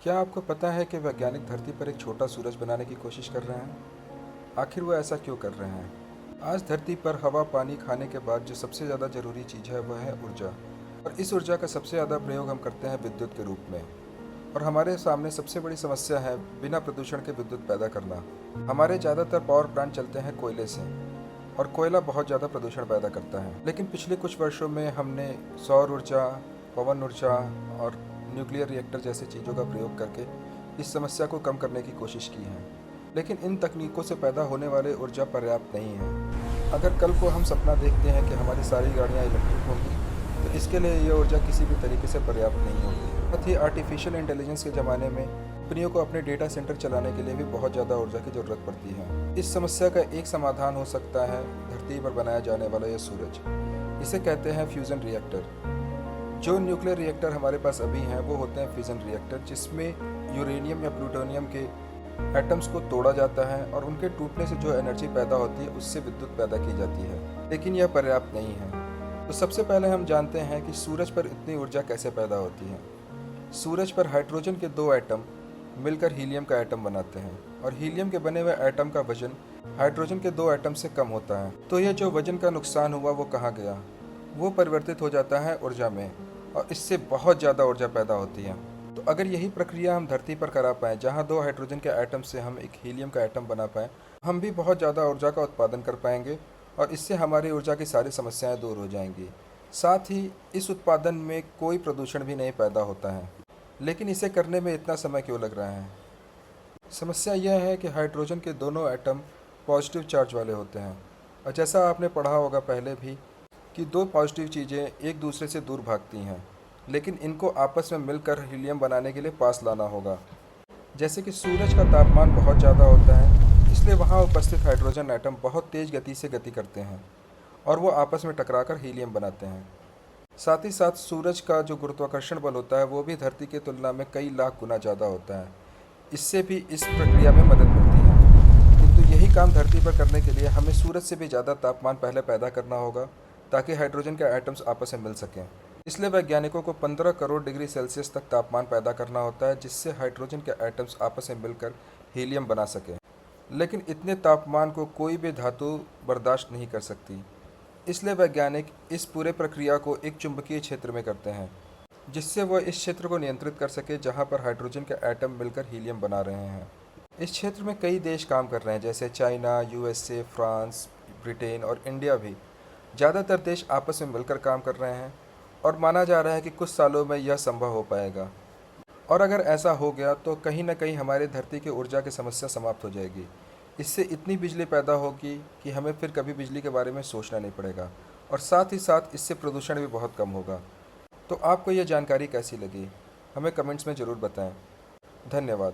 क्या आपको पता है कि वैज्ञानिक धरती पर एक छोटा सूरज बनाने की कोशिश कर रहे हैं? आखिर वो ऐसा क्यों कर रहे हैं? आज धरती पर हवा, पानी, खाने के बाद जो सबसे ज़्यादा ज़रूरी चीज़ है वह है ऊर्जा। और इस ऊर्जा का सबसे ज़्यादा प्रयोग हम करते हैं विद्युत के रूप में। और हमारे सामने सबसे बड़ी समस्या है बिना प्रदूषण के विद्युत पैदा करना। हमारे ज़्यादातर पावर प्लांट चलते हैं कोयले से, और कोयला बहुत ज़्यादा प्रदूषण पैदा करता है। लेकिन पिछले कुछ वर्षों में हमने सौर ऊर्जा, पवन ऊर्जा और न्यूक्लियर रिएक्टर जैसी चीज़ों का प्रयोग करके इस समस्या को कम करने की कोशिश की है। लेकिन इन तकनीकों से पैदा होने वाली ऊर्जा पर्याप्त नहीं है। अगर कल को हम सपना देखते हैं कि हमारी सारी गाड़ियाँ इलेक्ट्रिक होंगी, तो इसके लिए यह ऊर्जा किसी भी तरीके से पर्याप्त नहीं होगी। साथ ही आर्टिफिशियल इंटेलिजेंस के ज़माने में कंपनियों को अपने डेटा सेंटर चलाने के लिए भी बहुत ज़्यादा ऊर्जा की ज़रूरत पड़ती है। इस समस्या का एक समाधान हो सकता है धरती पर बनाया जाने वाला यह सूरज। इसे कहते हैं फ्यूज़न रिएक्टर। जो न्यूक्लियर रिएक्टर हमारे पास अभी हैं वो होते हैं फिजन रिएक्टर, जिसमें यूरेनियम या प्लूटोनियम के एटम्स को तोड़ा जाता है और उनके टूटने से जो एनर्जी पैदा होती है उससे विद्युत पैदा की जाती है। लेकिन यह पर्याप्त नहीं है। तो सबसे पहले हम जानते हैं कि सूरज पर इतनी ऊर्जा कैसे पैदा होती है। सूरज पर हाइड्रोजन के दो एटम मिलकर हीलियम का एटम बनाते हैं, और हीलियम के बने हुए एटम का वजन हाइड्रोजन के दो एटम से कम होता है। तो यह जो वजन का नुकसान हुआ वो कहाँ गया? वो परिवर्तित हो जाता है ऊर्जा में, और इससे बहुत ज़्यादा ऊर्जा पैदा होती है। तो अगर यही प्रक्रिया हम धरती पर करा पाएँ, जहाँ दो हाइड्रोजन के एटम से हम एक हीलियम का एटम बना पाएँ, हम भी बहुत ज़्यादा ऊर्जा का उत्पादन कर पाएंगे, और इससे हमारी ऊर्जा की सारी समस्याएं दूर हो जाएंगी। साथ ही इस उत्पादन में कोई प्रदूषण भी नहीं पैदा होता है। लेकिन इसे करने में इतना समय क्यों लग रहा है? समस्या यह है कि हाइड्रोजन के दोनों एटम पॉजिटिव चार्ज वाले होते हैं, और जैसा आपने पढ़ा होगा पहले भी कि दो पॉजिटिव चीज़ें एक दूसरे से दूर भागती हैं, लेकिन इनको आपस में मिलकर हीलियम बनाने के लिए पास लाना होगा। जैसे कि सूरज का तापमान बहुत ज़्यादा होता है, इसलिए वहाँ उपस्थित हाइड्रोजन एटम बहुत तेज़ गति से गति करते हैं, और वो आपस में टकराकर हीलियम बनाते हैं। साथ ही साथ सूरज का जो गुरुत्वाकर्षण बल होता है वो भी धरती की तुलना में कई लाख गुना ज़्यादा होता है। इससे भी इस प्रक्रिया में मदद मिलती है। किंतु यही काम धरती पर करने के लिए हमें सूरज से भी ज़्यादा तापमान पहले पैदा करना होगा, ताकि हाइड्रोजन के एटम्स आपस में मिल सकें। इसलिए वैज्ञानिकों को 15 करोड़ डिग्री सेल्सियस तक तापमान पैदा करना होता है, जिससे हाइड्रोजन के एटम्स आपस में मिलकर हीलियम बना सकें। लेकिन इतने तापमान को कोई भी धातु बर्दाश्त नहीं कर सकती। इसलिए वैज्ञानिक इस पूरे प्रक्रिया को एक चुंबकीय क्षेत्र में करते हैं, जिससे वह इस क्षेत्र को नियंत्रित कर सके जहां पर हाइड्रोजन के एटम मिलकर हीलियम बना रहे हैं। इस क्षेत्र में कई देश काम कर रहे हैं, जैसे चाइना, यूएसए, फ्रांस, ब्रिटेन और इंडिया भी। ज़्यादातर देश आपस में मिलकर काम कर रहे हैं, और माना जा रहा है कि कुछ सालों में यह संभव हो पाएगा। और अगर ऐसा हो गया तो कहीं न कहीं हमारे धरती की ऊर्जा की समस्या समाप्त हो जाएगी। इससे इतनी बिजली पैदा होगी कि हमें फिर कभी बिजली के बारे में सोचना नहीं पड़ेगा, और साथ ही साथ इससे प्रदूषण भी बहुत कम होगा। तो आपको यह जानकारी कैसी लगी? हमें कमेंट्स में ज़रूर बताएं। धन्यवाद।